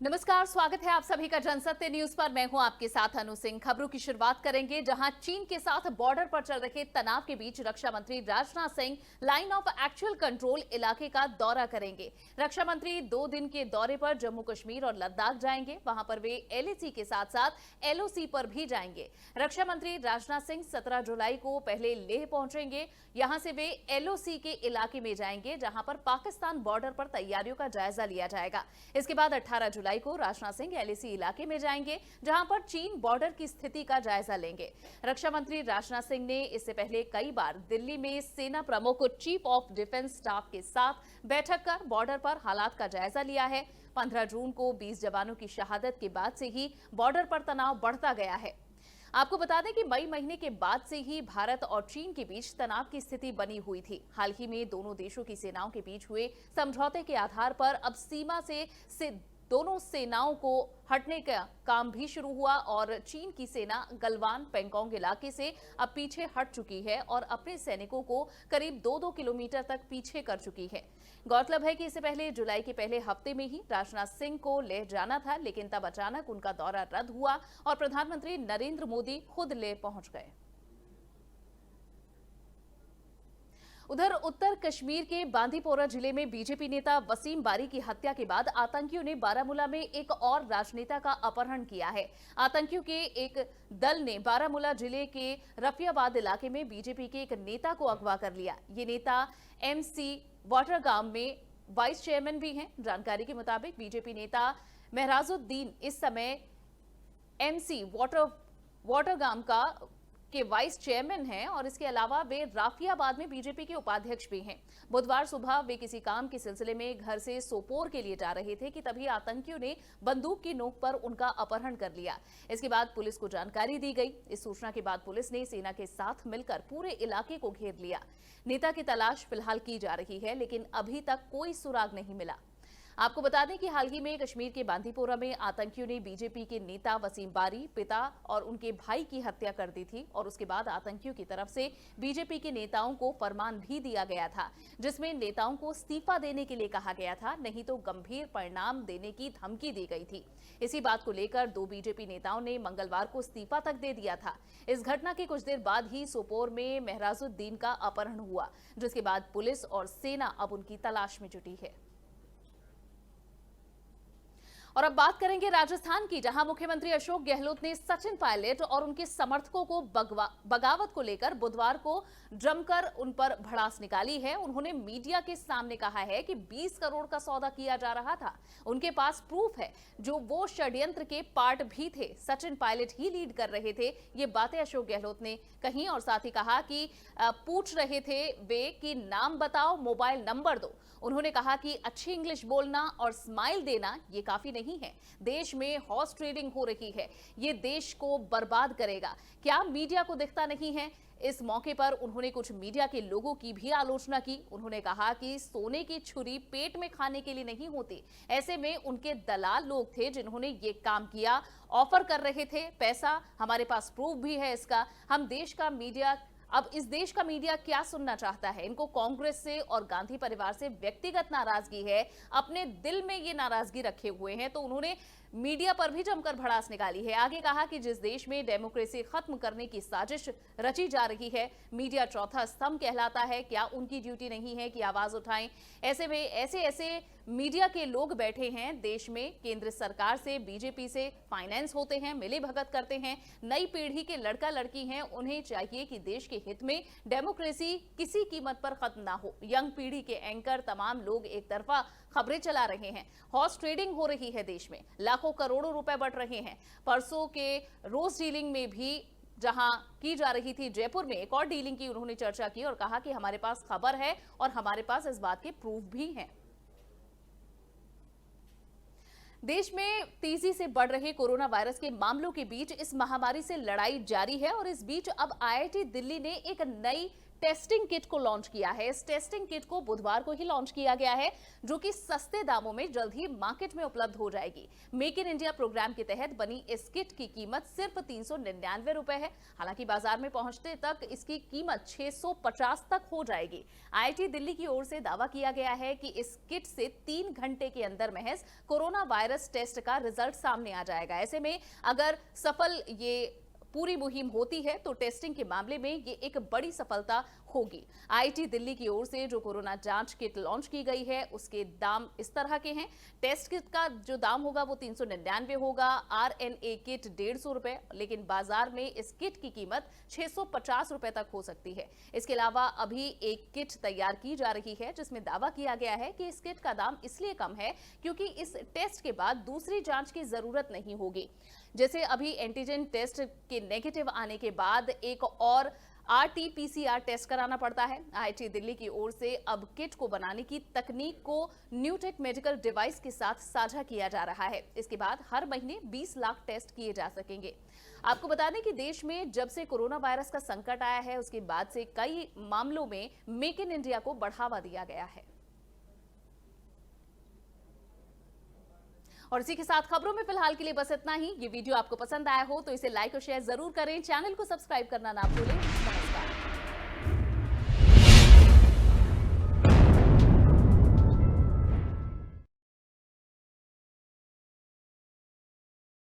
नमस्कार, स्वागत है आप सभी का जनसत्य न्यूज पर। मैं हूं आपके साथ अनु सिंह। खबरों की शुरुआत करेंगे जहां चीन के साथ बॉर्डर पर चल रहे तनाव के बीच रक्षा मंत्री Rajnath Singh line of actual control इलाके का दौरा करेंगे। रक्षा मंत्री 2 दिन के दौरे पर जम्मू कश्मीर और लद्दाख जाएंगे। वहां पर वे एलएसी के साथ साथ एलओसी पर भी जाएंगे। रक्षा मंत्री राजनाथ सिंह 17 जुलाई को पहले लेह पहुंचेंगे। यहां से वे एलओसी के इलाके में जाएंगे जहां पर पाकिस्तान बॉर्डर पर तैयारियों का जायजा लिया जाएगा। इसके बाद 18 जुलाई को राजनाथ सिंह एलएसी इलाके में जाएंगे जहां पर चीन बॉर्डर की स्थिति का जायजा लेंगे। रक्षा मंत्री राजनाथ सिंह ने इससे पहले कई बार दिल्ली में सेना प्रमुख चीफ ऑफ डिफेंस स्टाफ के साथ बैठक कर बॉर्डर पर हालात का जायजा लिया है। 15 जून को 20 जवानों की शहादत के बाद से ही बॉर्डर पर तनाव बढ़ता गया है। आपको बता दें कि मई महीने के बाद से ही भारत और चीन के बीच तनाव की स्थिति बनी हुई थी। हाल ही में दोनों देशों की सेनाओं के बीच हुए समझौते के आधार पर अब सीमा से दोनों सेनाओं को हटने का काम भी शुरू हुआ और चीन की सेना गलवान पेंगोंग इलाके से अब पीछे हट चुकी है और अपने सैनिकों को करीब 2-2 किलोमीटर तक पीछे कर चुकी है। गौरतलब है कि इससे पहले जुलाई के पहले हफ्ते में ही राजनाथ सिंह को लेह जाना था, लेकिन तब अचानक उनका दौरा रद्द हुआ और प्रधानमंत्री नरेंद्र मोदी खुद लेह पहुंच गए। उधर उत्तर कश्मीर के बांदीपोरा जिले में बीजेपी नेता वसीम बारी की हत्या के बाद आतंकियों ने बारामूला में एक और राजनेता का अपहरण किया है। आतंकियों के एक दल ने बारामूला जिले के रफियाबाद इलाके में बीजेपी के एक नेता को अगवा कर लिया। ये नेता एमसी वाटरगाम में वाइस चेयरमैन भी हैं। जानकारी के मुताबिक बीजेपी नेता मेहराजुद्दीन इस समय एमसी वाटरगाम के वाइस चेयरमैन हैं और इसके अलावा वे राफियाबाद में बीजेपी के उपाध्यक्ष भी हैं। बुधवार सुबह वे किसी काम के सिलसिले में घर से सोपोर के लिए जा रहे थे कि तभी आतंकियों ने बंदूक की नोक पर उनका अपहरण कर लिया। इसके बाद पुलिस को जानकारी दी गई। इस सूचना के बाद पुलिस ने सेना के साथ मिलकर पूरे इलाके को घेर लिया। नेता की तलाश फिलहाल की जा रही है, लेकिन अभी तक कोई सुराग नहीं मिला। आपको बता दें कि हाल ही में कश्मीर के बांदीपोरा में आतंकियों ने बीजेपी के नेता वसीम बारी, पिता और उनके भाई की हत्या कर दी थी और उसके बाद आतंकियों की तरफ से बीजेपी के नेताओं को फरमान भी दिया गया था, जिसमें नेताओं को इस्तीफा देने के लिए कहा गया था, नहीं तो गंभीर परिणाम देने की धमकी दी गई थी। इसी बात को लेकर 2 बीजेपी नेताओं ने मंगलवार को इस्तीफा तक दे दिया था। इस घटना के कुछ देर बाद ही सोपोर में मेहराजुद्दीन का अपहरण हुआ, जिसके बाद पुलिस और सेना अब उनकी तलाश में जुटी है। और अब बात करेंगे राजस्थान की, जहां मुख्यमंत्री अशोक गहलोत ने सचिन पायलट और उनके समर्थकों को बगावत को लेकर बुधवार को जमकर उन पर भड़ास निकाली है। उन्होंने मीडिया के सामने कहा है कि 20 करोड़ का सौदा किया जा रहा था। उनके पास प्रूफ है, जो वो षड्यंत्र के पार्ट भी थे। सचिन पायलट ही लीड कर रहे थे। ये बातें अशोक गहलोत ने कही और साथ ही कहा कि पूछ रहे थे वे कि नाम बताओ, मोबाइल नंबर दो। उन्होंने कहा कि अच्छी इंग्लिश बोलना और स्माइल देना ये काफी नहीं है। देश में हॉर्स ट्रेडिंग हो रही है, ये देश को बर्बाद करेगा। क्या मीडिया को दिखता नहीं है? इस मौके पर उन्होंने कुछ मीडिया के लोगों की भी आलोचना की। उन्होंने कहा कि सोने की छुरी पेट में खाने के लिए नहीं होती। ऐसे में उनके दलाल लोग थे जिन्होंने ये काम किया, ऑफर कर रहे थे पैसा। हमारे पास प्रूफ भी है इसका। अब इस देश का मीडिया क्या सुनना चाहता है? इनको कांग्रेस से और गांधी परिवार से व्यक्तिगत नाराजगी है, अपने दिल में ये नाराजगी रखे हुए हैं, तो उन्होंने मीडिया पर भी जमकर भड़ास निकाली है। आगे कहा कि जिस देश में डेमोक्रेसी खत्म करने की साजिश रची जा रही है, मीडिया चौथा स्तंभ कहलाता है। क्या उनकी ड्यूटी नहीं है कि आवाज उठाएं? ऐसे में ऐसे मीडिया के लोग बैठे हैं देश में, केंद्र सरकार से, बीजेपी से फाइनेंस होते हैं, मिली भगत करते हैं। नई पीढ़ी के लड़का लड़की हैं, उन्हें चाहिए कि देश के हित में डेमोक्रेसी किसी कीमत पर खत्म ना हो। यंग पीढ़ी के एंकर तमाम लोग एक तरफा खबरें चला रहे हैं। हॉर्स ट्रेडिंग हो रही है देश में, लाखों करोड़ों रुपए बढ़ रहे हैं। परसों के रोज डीलिंग में भी जहां की जा रही थी जयपुर में, एक और डीलिंग की उन्होंने चर्चा की और कहा कि हमारे पास खबर है और हमारे पास इस बात के प्रूफ भी हैं। देश में तेजी से बढ़ रहे कोरोना वायरस के मामलों के बीच इस महामारी से लड़ाई जारी है और इस बीच अब आईआईटी दिल्ली ने एक नई टेस्टिंग किट को लॉन्च किया है। इस टेस्टिंग किट को बुधवार को ही लॉन्च किया गया है, जो कि सस्ते दामों में जल्द ही मार्केट में उपलब्ध हो जाएगी। मेक इन इंडिया प्रोग्राम के तहत बनी इस किट की कीमत सिर्फ 399 रुपए है। हालांकि बाजार में पहुंचते तक इसकी कीमत 650 तक हो जाएगी। आईआईटी दिल्ली की ओर से दावा किया गया है कि इस किट से 3 घंटे के अंदर महज कोरोना वायरस टेस्ट का रिजल्ट सामने आ जाएगा। ऐसे में अगर सफल ये पूरी मुहिम होती है तो टेस्टिंग के मामले में ये एक बड़ी सफलता होगी। आईआईटी दिल्ली की ओर से जो कोरोना जांच किट लॉन्च की गई है उसके दाम इस तरह के हैं। टेस्ट किट का जो दाम होगा वो 399 होगा, आरएनए किट 150 रुपए, लेकिन बाजार में इस किट की कीमत 650 रुपए तक हो सकती है। इसके अलावा अभी एक किट तैयार की जा रही है जिसमें दावा किया गया है कि इस किट का दाम इसलिए कम है क्योंकि इस टेस्ट के बाद दूसरी जांच की जरूरत नहीं होगी। जैसे अभी एंटीजन टेस्ट के नेगेटिव आने के बाद एक और आरटी-पीसीआर टेस्ट कराना पड़ता है। आईआईटी दिल्ली की ओर से अब किट को बनाने की तकनीक को न्यूटेक मेडिकल डिवाइस के साथ साझा किया जा रहा है। इसके बाद हर महीने 20 लाख टेस्ट किए जा सकेंगे। आपको बता दें कि देश में जब से कोरोना वायरस का संकट आया है उसके बाद से कई मामलों में मेक इन इंडिया को बढ़ावा दिया गया है। और इसी के साथ खबरों में फिलहाल के लिए बस इतना ही। ये वीडियो आपको पसंद आया हो तो इसे लाइक और शेयर जरूर करें। चैनल को सब्सक्राइब करना ना भूलें। नमस्कार।